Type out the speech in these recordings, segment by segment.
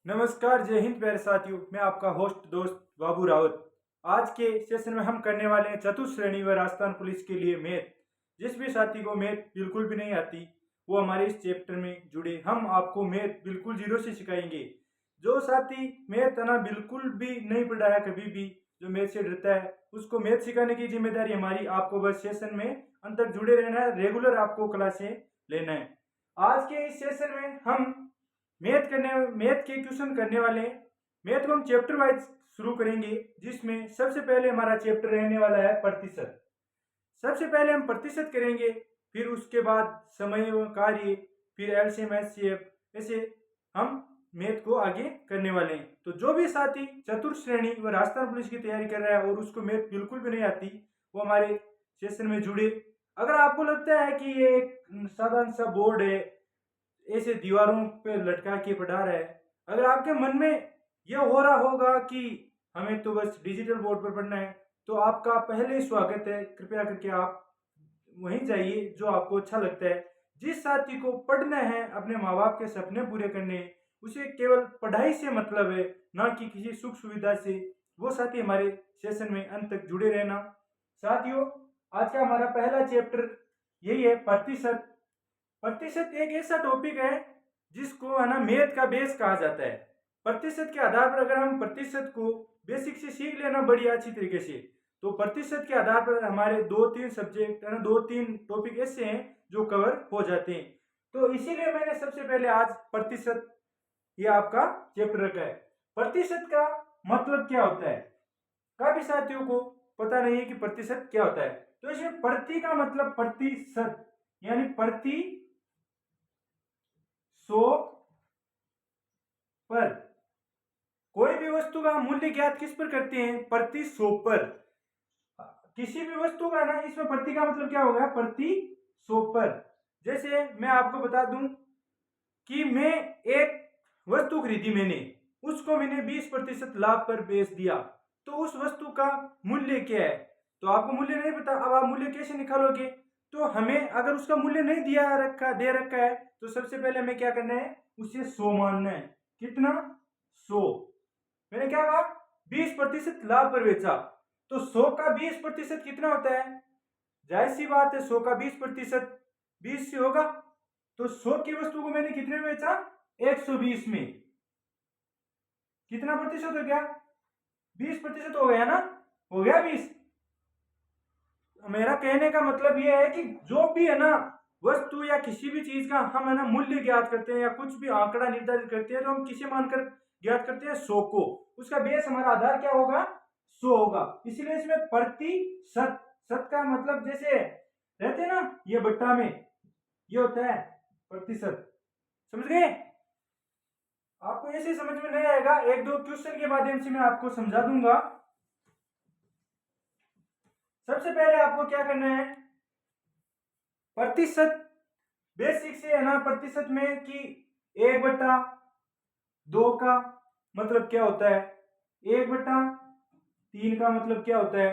नमस्कार, जय हिंद प्यारे साथियों। मैं आपका होस्ट दोस्त बाबू रावत। आज के सेशन में हम करने वाले हैं चतुर्थ श्रेणी व राजस्थान पुलिस के लिए मैथ। जिस भी साथी को मैथ बिल्कुल भी नहीं आती वो हमारे इस चैप्टर में जुड़े। हम आपको मैथ बिल्कुल जीरो से सिखाएंगे। जो साथी मैथ ना बिल्कुल भी नहीं पढ़ा है कभी भी, जो मैथ से डरता है, उसको मैथ सिखाने की जिम्मेदारी हमारी। आपको बस सेशन में अंत तक जुड़े रहना है, रेगुलर आपको क्लासें लेना है। आज के इस सेशन में हम मैथ के क्वेश्चन करने वाले हैं। मैथ को हम चैप्टर वाइज शुरू करेंगे, जिसमें सबसे पहले हमारा चैप्टर रहने वाला है प्रतिशत। सबसे पहले हम प्रतिशत करेंगे, फिर उसके बाद समय व कार्य, फिर एलसीएम एचसीएफ, ऐसे हम मैथ को आगे करने वाले हैं। तो जो भी साथी चतुर्थ श्रेणी व राजस्थान पुलिस की तैयारी कर रहा है और उसको मैथ बिल्कुल भी नहीं आती, वो हमारे सेशन में जुड़े। अगर आपको लगता है कि ये एक साधारण सा बोर्ड है, ऐसे दीवारों पे लटका के पढ़ा रहा है, अगर आपके मन में यह हो रहा होगा कि हमें तो बस डिजिटल बोर्ड पर पढ़ना है, तो आपका पहले ही स्वागत है। कृपया करके आप वहीं जाइए जो आपको अच्छा लगता है। जिस साथी को पढ़ना है, अपने माँ बाप के सपने पूरे करने हैं, उसे केवल पढ़ाई से मतलब है, ना कि किसी सुख सुविधा से, वो साथी हमारे सेशन में अंत तक जुड़े रहना। साथियों, आज का हमारा पहला चैप्टर यही है, प्रतिशत। प्रतिशत एक ऐसा टॉपिक है जिसको है ना मैथ का बेस कहा जाता है। प्रतिशत के आधार पर अगर हम प्रतिशत को बेसिक से सीख लेना बढ़िया अच्छी तरीके से, तो प्रतिशत के आधार पर हमारे दो तीन सब्जेक्ट है ना, दो तीन टॉपिक ऐसे हैं जो कवर हो जाते हैं। तो इसीलिए मैंने सबसे पहले आज प्रतिशत ये आपका चैप्टर रखा है। प्रतिशत का मतलब क्या होता है, काफी साथियों को पता नहीं है कि प्रतिशत क्या होता है। तो इसमें प्रति का मतलब प्रतिशत, यानी प्रति 100 पर। कोई भी वस्तु का मूल्य ज्ञात किस पर करते हैं, प्रति 100 पर। किसी भी वस्तु का ना, इसमें प्रति का मतलब क्या होगा, प्रति 100 पर। जैसे मैं आपको बता दूं कि मैं एक वस्तु खरीदी, मैंने उसको मैंने 20% लाभ पर बेच दिया, तो उस वस्तु का मूल्य क्या है। तो आपको मूल्य नहीं पता, अब आप मूल्य कैसे निकालोगे। तो हमें अगर उसका मूल्य नहीं दे रखा है, तो सबसे पहले हमें क्या करना है, उसे 100 मानना है। कितना, 100। मैंने क्या कहा, 20% लाभ पर बेचा, तो 100 का 20% कितना होता है। जाहिर सी बात है, 100 का 20% 20 से होगा। तो 100 की वस्तु को मैंने कितने में बेचा, 120 में। कितना प्रतिशत हो गया, 20% हो गया ना, हो गया 20। मेरा कहने का मतलब यह है कि जो भी है ना वस्तु या किसी भी चीज का हम है ना मूल्य ज्ञात करते हैं या कुछ भी आंकड़ा निर्धारित करते हैं, तो हम किसे मानकर ज्ञात करते हैं, 100 को। उसका बेस हमारा आधार क्या होगा, 100 होगा। इसलिए इसमें प्रतिशत, शत का मतलब जैसे रहते हैं ना, ये बट्टा में ये होता है प्रतिशत। समझ गए। आपको ऐसे समझ में नहीं आएगा, एक दो क्वेश्चन के माध्यम से मैं आपको समझा दूंगा। सबसे पहले आपको क्या करना है, प्रतिशत बेसिक से है ना, प्रतिशत में कि 1/2 का मतलब क्या होता है, 1/3 का मतलब क्या होता है,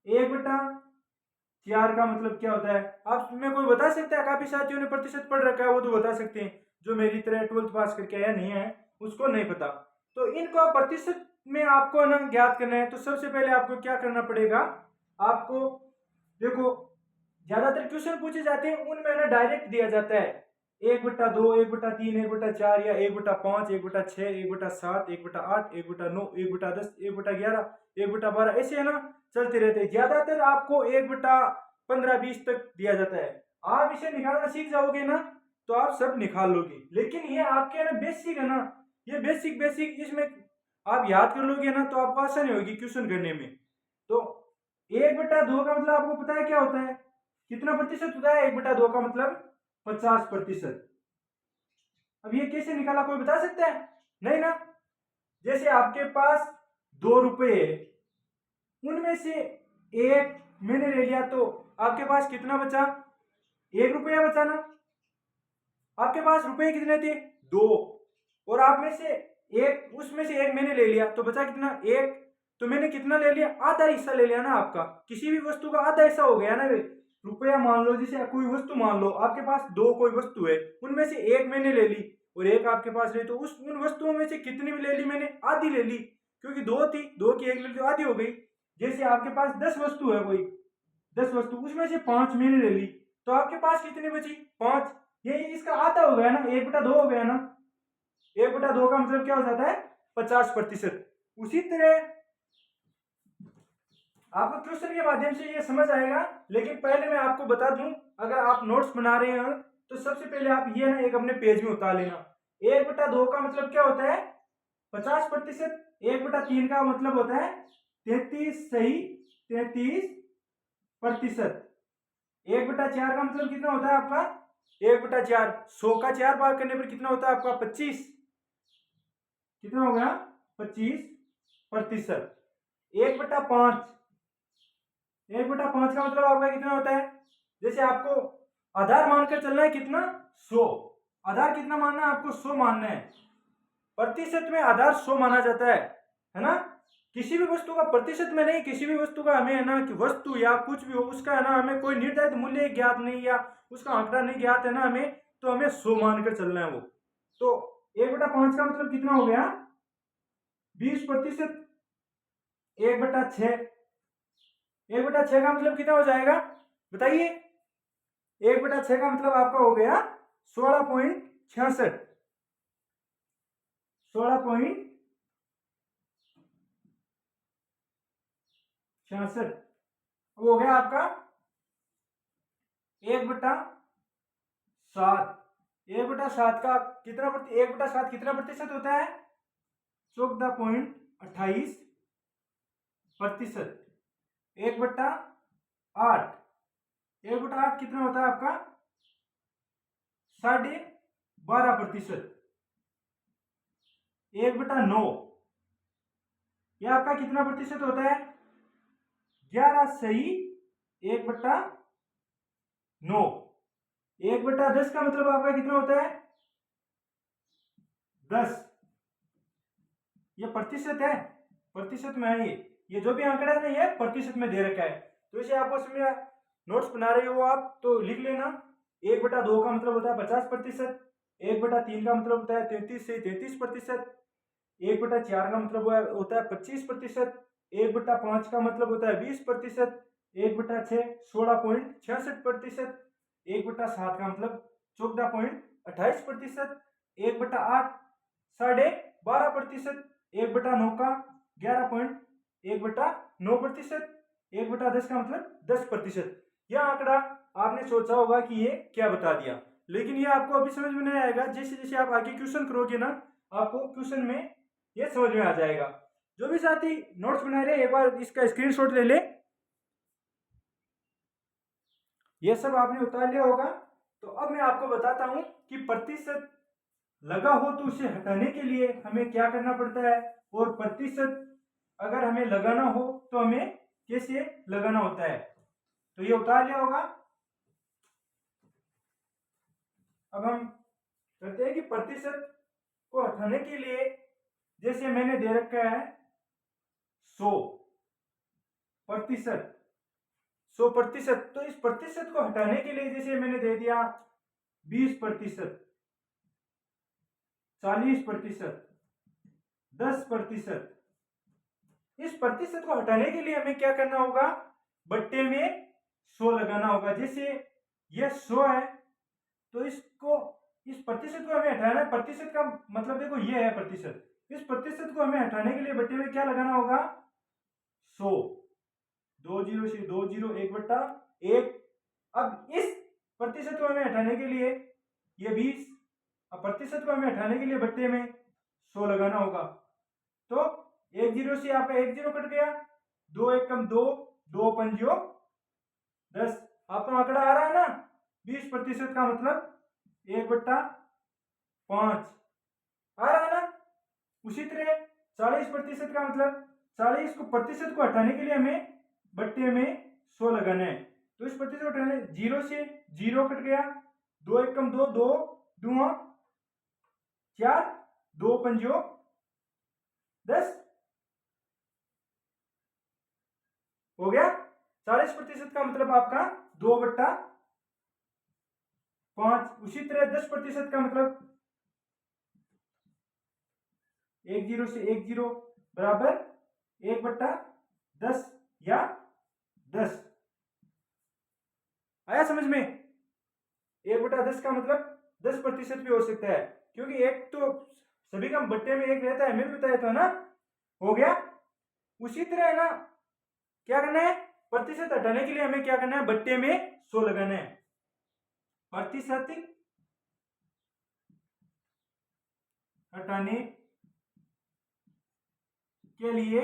1/4 का मतलब क्या होता है। आप में कोई बता सकता है, काफी साथियों ने प्रतिशत पढ़ रखा है, वो तो बता सकते हैं। जो मेरी तरह 12th पास करके आया नहीं है, उसको नहीं पता। तो इनको प्रतिशत में आपको ना ज्ञात करना है। तो सबसे पहले आपको क्या करना पड़ेगा, आपको देखो, ज्यादातर क्वेश्चन पूछे जाते हैं उनमें ना डायरेक्ट दिया जाता है 1/2, 1/3, 1/4 या 1/5, 1/6, 1/7, 1/8, 1/9, 1/10, 1/11, 1/12, ऐसे है ना चलते रहते हैं। ज्यादातर आपको 1/15-20 तक दिया जाता है। आप इसे निकालना सीख जाओगे ना, तो आप सब निकाल लोगे। लेकिन ये आपके ना बेसिक है ना, ये बेसिक इसमें आप याद कर लोगे ना, तो आपको आसानी होगी क्वेश्चन करने में। तो 1/2 का मतलब आपको पता है क्या होता है, कितना प्रतिशत होता है 1/2 का मतलब 50%। अब ये कैसे निकाला, कोई बता सकता है, नहीं ना। जैसे आपके पास 2 रुपए है, उनमें से एक मैंने ले लिया, तो आपके पास कितना बचा, 1 रुपया बचा ना। आपके पास रुपए कितने थे, 2, और आप में से एक, उसमें से एक मैंने ले लिया, तो बचा कितना, 1। तो मैंने कितना ले लिया, आधा हिस्सा ले लिया ना आपका। किसी भी वस्तु का आधा हिस्सा हो गया ना। रुपया मान लो, जैसे कोई वस्तु मान लो आपके पास 2 कोई वस्तु है, उनमें से एक मैंने ले ली, और एक आपके पास रही, तो उस उन वस्तुओं में से कितनी भी ले ली मैंने, आधी ले ली, क्योंकि दो थी, दो की एक ले ली तो आधी हो गई। जैसे आपके पास 10 वस्तु है, कोई 10 वस्तु, उसमें से 5 मैंने ले ली, तो आपके पास कितनी बची, 5। ये इसका आधा हो गया ना, 1/2 हो गया ना। 1/2 का मतलब क्या हो जाता है, 50%। उसी तरह आपको क्वेश्चन के माध्यम से ये समझ आएगा, लेकिन पहले मैं आपको बता दूं, अगर आप नोट्स बना रहे हैं तो सबसे पहले आप ये ना एक अपने पेज में उतार लेना। 1/2 का मतलब क्या होता है, 50%। 1/3 का मतलब होता है 33 सही 33%। 1/4 का मतलब कितना होता है आपका, 1/4, 100 का 4 भाग करने पर कितना होता है आपका, 25। कितना हो गया, 25%। 1/5, 1/5 का मतलब आपका कितना होता है, जैसे आपको आधार मानकर चलना है कितना, 100। आधार कितना मानना है आपको, 100 मानना है। प्रतिशत में आधार 100 माना जाता है ना। किसी भी वस्तु का प्रतिशत में नहीं, किसी भी वस्तु का हमें है ना, कि वस्तु या कुछ भी हो उसका है ना, हमें कोई निर्धारित मूल्य ज्ञात नहीं या उसका आंकड़ा नहीं ज्ञात है ना हमें, तो हमें 100 मानकर चलना है वो। तो 1/5 का मतलब कितना हो गया, 20%। 1/6, 1/6 का मतलब कितना हो जाएगा, बताइए। 1/6 का मतलब आपका हो गया 16.66, 16.66 हो गया आपका 1/7। 1/7 का कितना 1/7 कितना प्रतिशत होता है, 14.28%। 1/8, 1/8 कितना होता है आपका, 12.5%। 1/9 यह आपका कितना प्रतिशत होता है, 11 सही 1/9। 1/10 का मतलब आपका कितना होता है, 10। ये प्रतिशत है, प्रतिशत में है ये जो भी आंकड़ा है ना, ये प्रतिशत में दे रखा है। तो इसे आपको समझ नोट्स बना रहे हो आप तो लिख लेना। 1/2 का मतलब होता है 50%। 1/3 का मतलब होता है 33 से 33%। 1/4 का मतलब होता है 25%। 1/5 का मतलब होता है 20%। 1/6 16.66%। 1/7 का मतलब 14.28%। 1/8 12.5%। 1/9 का 11.1/9%। 1/10 का मतलब 10%। यह आंकड़ा आपने सोचा होगा कि ये क्या बता दिया, लेकिन ये आपको अभी समझ में नहीं आएगा। जैसे जैसे आप आगे क्वेश्चन करोगे ना, आपको क्वेश्चन में ये समझ में आ जाएगा। जो भी साथी नोट्स बना रहे एक बार इसका स्क्रीनशॉट ले ले। ये सब आपने उतार लिया होगा। तो अब मैं आपको बताता हूं कि प्रतिशत लगा हो तो उसे हटाने के लिए हमें क्या करना पड़ता है, और प्रतिशत अगर हमें लगाना हो तो हमें कैसे लगाना होता है। तो ये उतार लिया होगा। अब हम कहते हैं कि प्रतिशत को हटाने के लिए, जैसे मैंने दे रखा है 100%, 100%, तो इस प्रतिशत को हटाने के लिए जैसे मैंने दे दिया 20%, 40%, 10%। इस प्रतिशत को हटाने के लिए हमें क्या करना होगा, बट्टे में 100 लगाना होगा। जैसे ये 100 है, तो इसको इस प्रतिशत को हमें हटाना है। प्रतिशत का मतलब देखो ये है प्रतिशत, इस प्रतिशत को हमें हटाने के लिए बट्टे में क्या लगाना होगा, 100। 2 जीरो से 2 जीरो 1/1। अब इस प्रतिशत को हमें हटाने के लिए ये 20, अब प्रतिशत को हमें हटाने के लिए बट्टे में 100 लगाना होगा। तो 1 जीरो से आपका 1 जीरो कट गया, 2 1 कम 2, 2 पंजो 10। आपका आंकड़ा आ रहा है ना, 20% का मतलब 1/5 आ रहा है ना। उसी तरह 40% का मतलब 40 को प्रतिशत को हटाने के लिए हमें बट्टे में 100 लगाना है। तो इस प्रतिशत को हटाने, 0 से 0 कट गया, 2 1 कम 2, 2 2 4, 2 पंजो 10 हो गया। 40% का मतलब आपका 2/5। उसी तरह 10% का मतलब 10 से 10 बराबर 1/10 या 10। आया समझ में? 1/10 का मतलब 10% भी हो सकता है, क्योंकि एक तो सभी का बट्टे में एक रहता है, मैं भी बताया था ना। हो गया। उसी तरह है ना, क्या करना है, प्रतिशत हटाने के लिए हमें क्या करना है, बट्टे में 100 लगाना है। प्रतिशत हटाने के लिए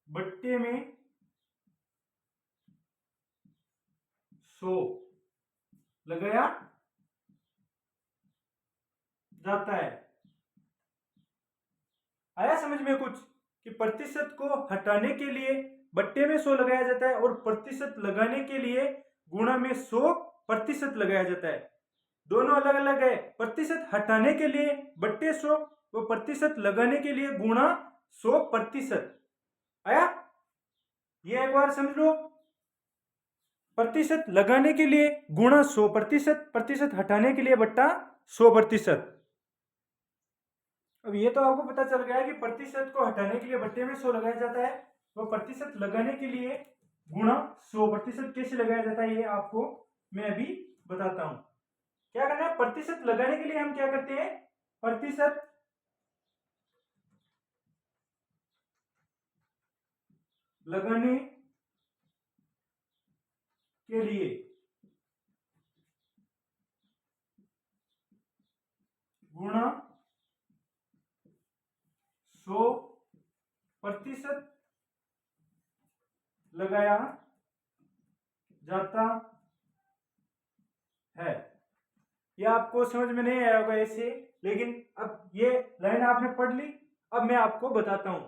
बट्टे में 100 लगाया जाता है। आया समझ में कुछ, कि प्रतिशत को हटाने के लिए बट्टे में 100 लगाया जाता है और प्रतिशत लगाने के लिए गुणा में 100 प्रतिशत लगाया जाता है। दोनों अलग अलग है। प्रतिशत हटाने के लिए बट्टे 100 और प्रतिशत लगाने के लिए गुणा 100%। आया? ये एक बार समझ लो। प्रतिशत लगाने के लिए गुणा 100%, प्रतिशत हटाने के लिए बट्टा 100%। अब ये तो आपको पता चल गया कि प्रतिशत को हटाने के लिए बट्टे में 100 लगाया जाता है, तो प्रतिशत लगाने के लिए गुणा 100% कैसे लगाया जाता है, ये आपको मैं अभी बताता हूं। क्या करना है, प्रतिशत लगाने के लिए हम क्या करते हैं, प्रतिशत लगाने के लिए गुणा 100% लगाया जाता है। ये आपको समझ में नहीं आया होगा ऐसे, लेकिन अब ये लाइन आपने पढ़ ली। अब मैं आपको बताता हूं।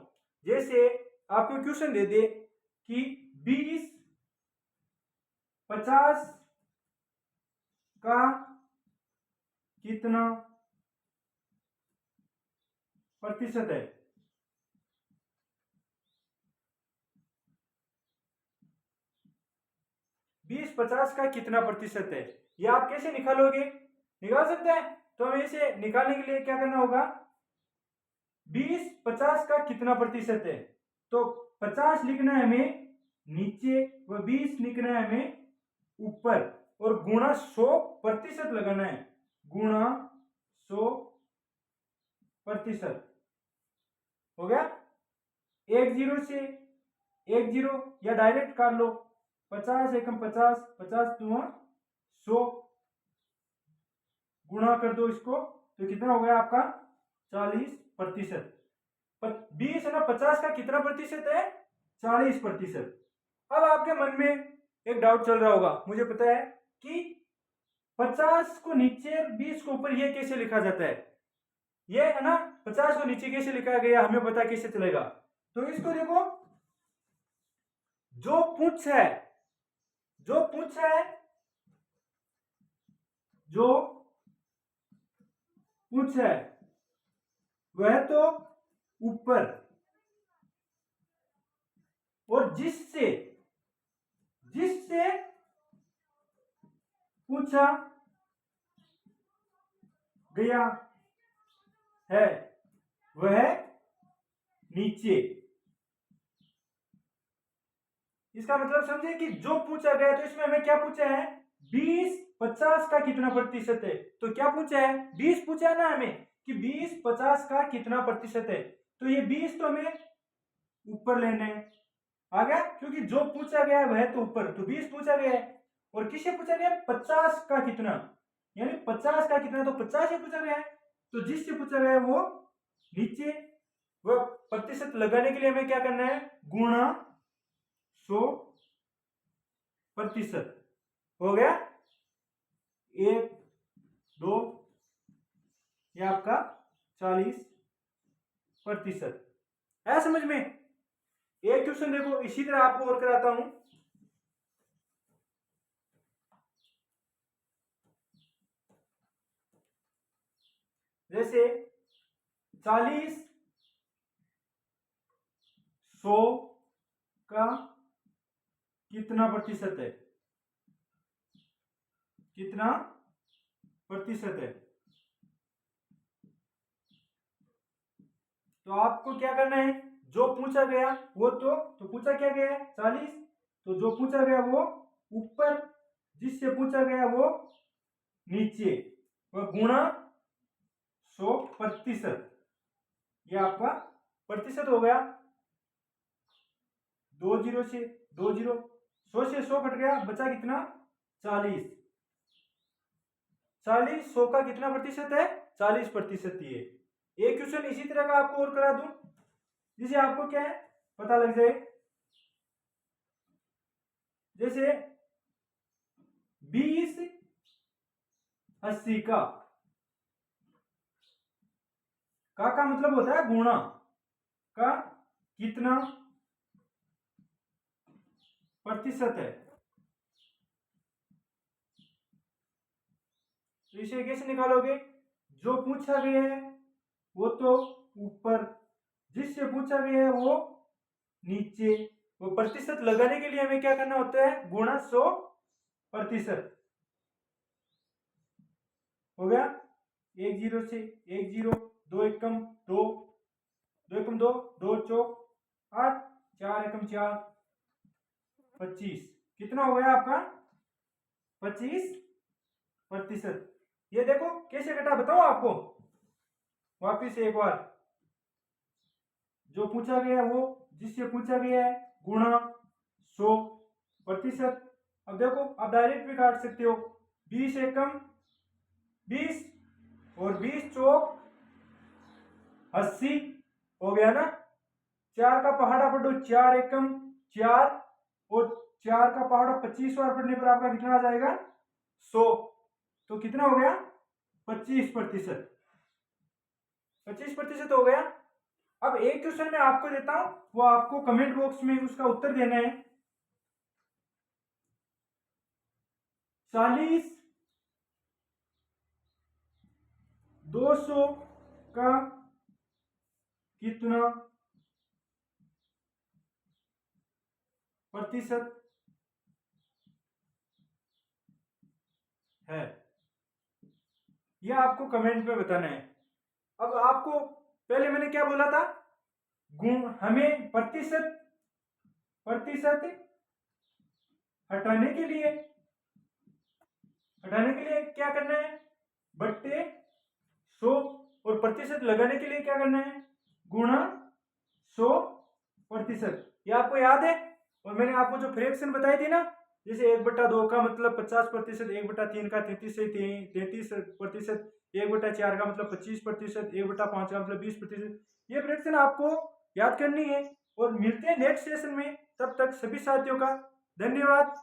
जैसे आपको क्वेश्चन दे दे कि 20 50 का कितना प्रतिशत है। 20 50 का कितना प्रतिशत है, ये आप कैसे निकालोगे, निकाल सकते हैं? तो हमें इसे निकालने के लिए क्या करना होगा, 20 50 का कितना प्रतिशत है, तो 50 लिखना है हमें नीचे व 20 लिखना है हमें ऊपर, और गुणा 100% लगाना है, गुणा 100%। हो गया। 10 से 10 या डायरेक्ट कर लो, 50 एकम 50, 50 दूना 100, गुणा कर दो इसको, तो कितना हो गया आपका 40%। 20 है ना, 50 का कितना प्रतिशत है, 40%। अब आपके मन में एक डाउट चल रहा होगा, मुझे पता है कि 50 को नीचे 20 को ऊपर ये कैसे लिखा जाता है, ये है ना 50 को नीचे कैसे लिखा गया, हमें पता कैसे चलेगा। तो इसको देखो, जो पूछ है, जो पूछ है, जो पूछ है वह तो ऊपर, और जिससे जिससे पूछा गया है वह नीचे। इसका मतलब समझे कि जो पूछा गया, तो इसमें हमें क्या पूछा है, 20 50 का कितना प्रतिशत है, तो क्या पूछा है, 20 पूछा है ना हमें कि 20 50 का कितना प्रतिशत है, तो ये 20 तो हमें ऊपर लेना है। आ गया, क्योंकि जो पूछा गया है वह तो ऊपर, तो 20 पूछा गया है, और किससे पूछा गया, 50 का कितना, यानी 50 का कितना, तो 50 से पूछा गया है, तो जिससे पूछा गया है वो नीचे। वह प्रतिशत लगाने के लिए हमें क्या करना है, गुणा 100%। हो गया, 1 2, ये आपका 40%। है समझ में? एक क्वेश्चन देखो, इसी तरह आपको और कराता हूं। जैसे 40 100 का कितना प्रतिशत है, कितना प्रतिशत है। तो आपको क्या करना है, जो पूछा गया वो तो पूछा क्या गया है 40, तो जो पूछा गया वो ऊपर, जिससे पूछा गया वो नीचे, वह गुणा 100%। ये आपका प्रतिशत हो गया। 20 से 20, 100 से 100 कट गया, बचा कितना 40। 40 100 का कितना प्रतिशत है 40%। ये एक क्वेश्चन इसी तरह का आपको और करा दूं जिसे आपको क्या है पता लग जाए। जैसे 20 80 का मतलब होता है गुणा का कितना प्रतिशत है। तो इसे कैसे निकालोगे, जो पूछा गया है वो तो ऊपर, जिससे पूछा गया है वो नीचे, वो प्रतिशत लगाने के लिए हमें क्या करना होता है गुणा 100%। हो गया, 1 0 से 1 0, 2 एकम 2, 2 एकम 2, 2 चौक 8, 4 एकम 4, 25। कितना हो गया आपका 25%। ये देखो कैसे कटा बताओ आपको, वापिस एक बार, जो पूछा गया वो जिससे पूछा गया है गुणा 100%। अब देखो आप डायरेक्ट भी काट सकते हो, 20 एकम 20 और 20 चौक 80 हो गया ना। 4 का पहाड़ा पढ़ो, 4 एकम 4 और 4 का पहाड़ा 25 बार पढ़ने पर आपका कितना आ जाएगा 100। तो कितना हो गया 25%। 25% हो गया। अब एक क्वेश्चन मैं आपको देता हूं, वो आपको कमेंट बॉक्स में उसका उत्तर देना है। 40 200 का कितना प्रतिशत है, यह आपको कमेंट में बताना है। अब आपको पहले मैंने क्या बोला था, गुण हमें प्रतिशत हटाने के लिए क्या करना है बट्टे 100, और प्रतिशत लगाने के लिए क्या करना है गुणा 100%। ये आपको याद है। और मैंने आपको जो फ्रैक्शन बताई थी ना, जैसे 1/2 का मतलब 50%, 1/3 का 33%, 1/4 का मतलब 25%, 1/5 का मतलब 20%। ये फ्रैक्शन आपको याद करनी है। और मिलते हैं नेक्स्ट सेशन में, तब तक सभी साथियों का धन्यवाद।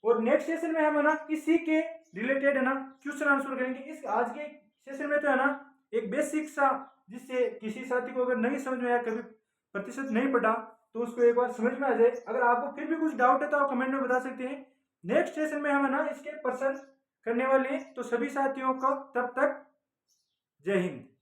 और नेक्स्ट सेशन में हम है ना इसी के रिलेटेड है ना क्वेश्चन आंसर करेंगे। इस आज के सेशन में तो है ना एक बेसिक सा, जिससे किसी साथी को अगर नहीं समझ में आया, कभी प्रतिशत नहीं पढ़ा, तो उसको एक बार समझ में आ जाए। अगर आपको फिर भी कुछ डाउट है तो आप कमेंट में बता सकते हैं। नेक्स्ट सेशन में हम है ना इसके पर्सन करने वाले हैं। तो सभी साथियों को तब तक जय हिंद।